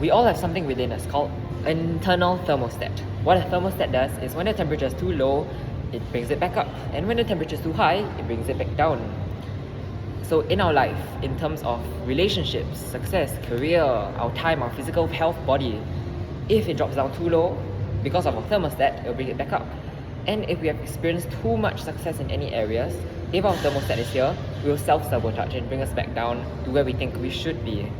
We all have something within us called internal thermostat. What a thermostat does is when the temperature is too low, it brings it back up. And when the temperature is too high, it brings it back down. So in our life, in terms of relationships, success, career, our time, our physical health, body, if it drops down too low, because of our thermostat, it will bring it back up. And if we have experienced too much success in any areas, if our thermostat is here, we will self-sabotage and bring us back down to where we think we should be.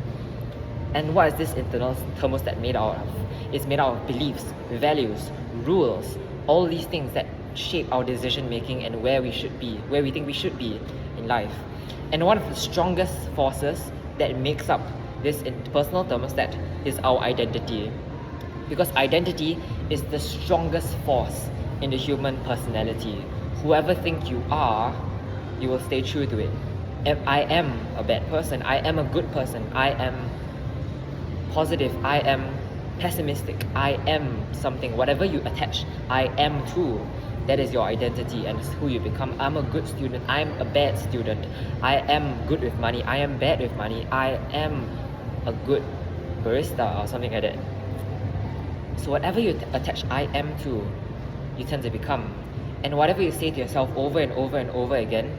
And what is this internal thermostat made out of? It's made out of beliefs, values, rules, all these things that shape our decision making and where we should be, where we think we should be in life. And one of the strongest forces that makes up this personal thermostat is our identity. Because identity is the strongest force in the human personality. Whoever think you are, you will stay true to it. If I am a bad person, I am a good person, I am positive, I am pessimistic, I am something, whatever you attach, I am to. That is your identity and it's who you become. I'm a good student, I'm a bad student, I am good with money, I am bad with money, I am a good barista or something like that. So whatever you attach I am to, you tend to become. And whatever you say to yourself over and over and over again,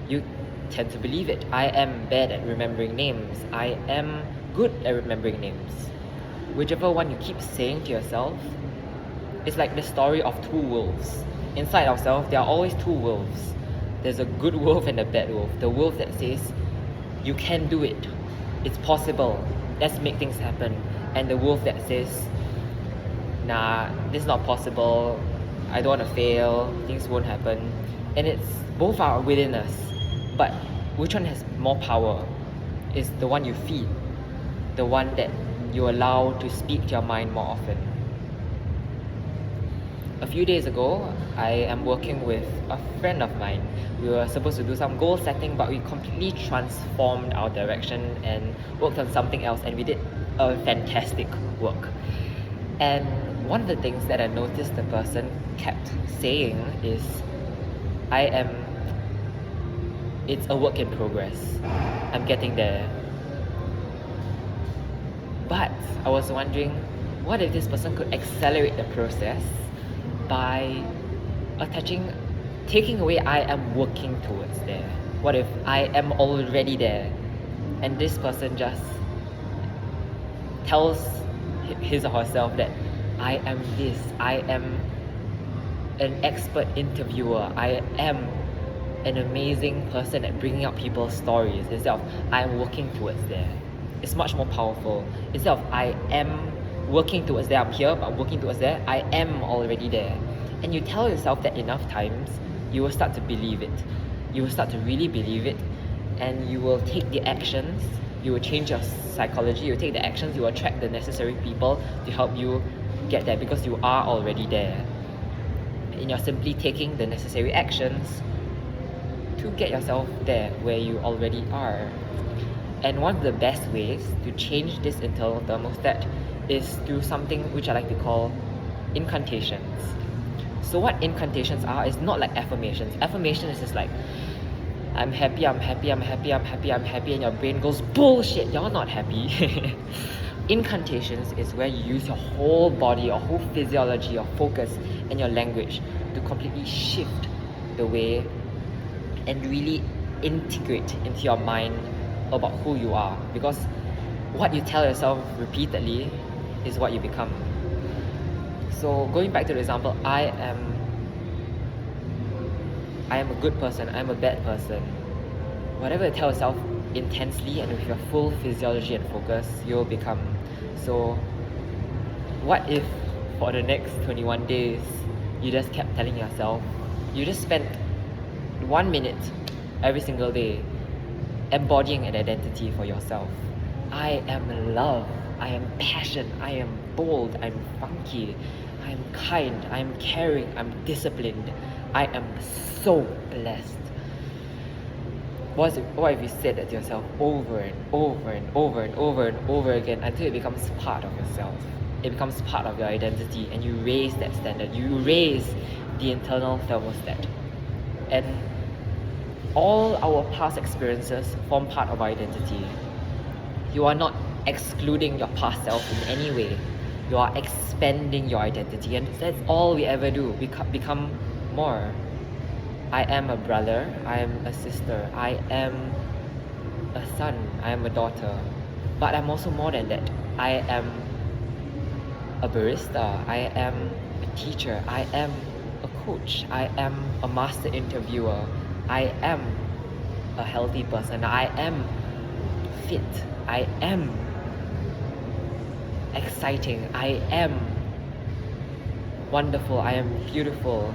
you tend to believe it. I am bad at remembering names, I am good at remembering names. Whichever one you keep saying to yourself, it's like the story of two wolves. Inside ourselves, there are always two wolves. There's a good wolf and a bad wolf. The wolf that says, you can do it, it's possible, let's make things happen. And the wolf that says, nah, this is not possible, I don't want to fail, things won't happen. And it's both are within us, but which one has more power is the one you feed, the one that you allow to speak to your mind more often. A few days ago, I am working with a friend of mine. We were supposed to do some goal setting, but we completely transformed our direction and worked on something else, and we did a fantastic work. And one of the things that I noticed the person kept saying is, it's a work in progress. I'm getting there. But I was wondering, what if this person could accelerate the process by taking away I am working towards there? What if I am already there and this person just tells his or herself that I am this, I am an expert interviewer, I am an amazing person at bringing up people's stories, instead of I am working towards there. It's much more powerful. Instead of I am working towards there, I'm here, but I'm working towards there, I am already there. And you tell yourself that enough times, you will start to believe it. You will start to really believe it, and you will take the actions, you will change your psychology, you will take the actions, you will attract the necessary people to help you get there, because you are already there. And you're simply taking the necessary actions to get yourself there where you already are. And one of the best ways to change this internal thermostat is through something which I like to call incantations. So what incantations are is not like affirmations. Affirmation is just like, I'm happy, I'm happy, I'm happy, I'm happy, I'm happy, and your brain goes, bullshit, you're not happy. Incantations is where you use your whole body, your whole physiology, your focus, and your language to completely shift the way and really integrate into your mind about who you are. Because what you tell yourself repeatedly is what you become. So going back to the example, I am a good person, I'm a bad person. Whatever you tell yourself intensely and with your full physiology and focus, you'll become. So what if for the next 21 days you just kept telling yourself, you just spent 1 minute every single day embodying an identity for yourself. I am love, I am passion, I am bold, I'm funky, I am kind, I am caring, I'm disciplined, I am so blessed. What if you said that to yourself over and over and over and over and over again until it becomes part of yourself? It becomes part of your identity, and you raise that standard, you raise the internal thermostat. And all our past experiences form part of our identity. You are not excluding your past self in any way. You are expanding your identity, and that's all we ever do. We become more. I am a brother, I am a sister, I am a son, I am a daughter. But I'm also more than that. I am a barista, I am a teacher, I am a coach, I am a master interviewer, I am a healthy person, I am fit, I am exciting, I am wonderful, I am beautiful.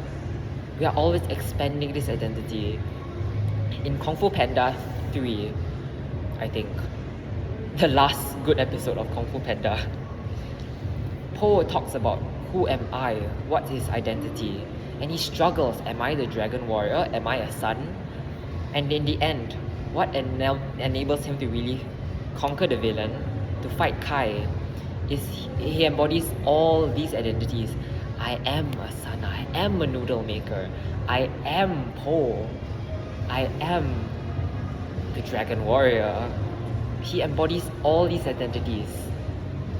We are always expanding this identity. In Kung Fu Panda 3, I think, the last good episode of Kung Fu Panda, Po talks about who am I, what's his identity, and he struggles. Am I the dragon warrior? Am I a son? And in the end, what enables him to really conquer the villain, to fight Kai, is he embodies all these identities. I am a son, I am a noodle maker, I am Po, I am the dragon warrior. He embodies all these identities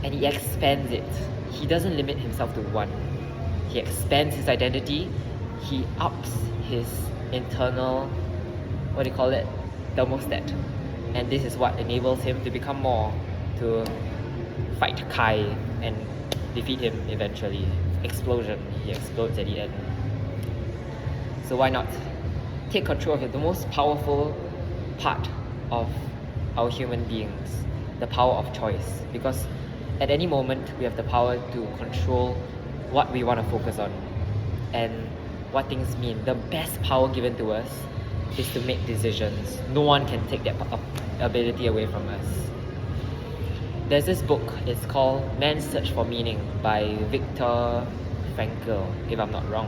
and he expands it. He doesn't limit himself to one. He expands his identity, he ups his internal, what do you call it, thermostat. And this is what enables him to become more, to fight Kai and defeat him eventually. Explosion, he explodes at the end. So why not take control of it, the most powerful part of our human beings, the power of choice, because at any moment we have the power to control what we want to focus on and what things mean. The best power given to us is to make decisions. No one can take that ability away from us. There's this book, it's called Man's Search for Meaning by Viktor Frankl, if I'm not wrong.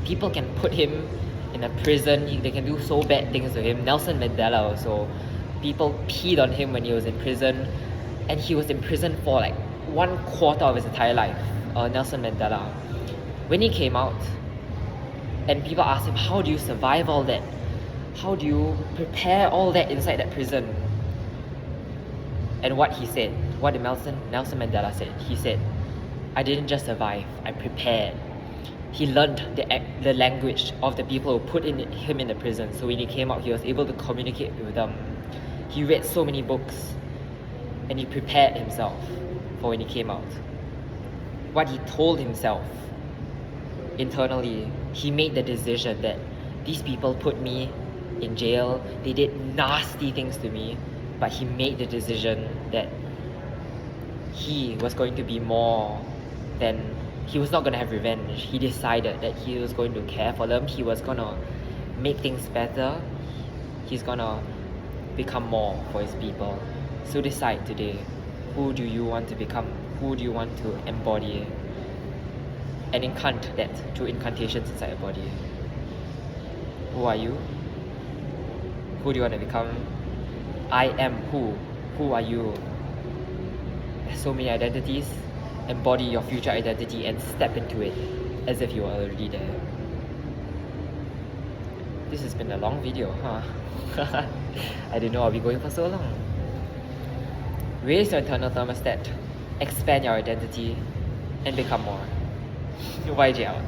People can put him in a prison, they can do so bad things to him. Nelson Mandela also, people peed on him when he was in prison, and he was in prison for like 1/4 of his entire life, Nelson Mandela. When he came out, and people asked him, how do you survive all that? How do you prepare all that inside that prison? And what he said, what did Nelson Mandela said? He said, I didn't just survive, I prepared. He learned the language of the people who put him in the prison, so when he came out, he was able to communicate with them. He read so many books, and he prepared himself for when he came out. What he told himself internally, he made the decision that these people put me in jail, they did nasty things to me, but he made the decision that he was going to be more than, he was not going to have revenge. He decided that he was going to care for them, he was going to make things better, he's going to become more for his people. So decide today, who do you want to become? Who do you want to embody? And incant that through incantations inside your body. Who are you? Who do you want to become? I am who? Who are you? There's so many identities. Embody your future identity and step into it as if you are already there. This has been a long video, huh? I didn't know I'll be going for so long. Raise your internal thermostat, expand your identity, and become more. YJ out.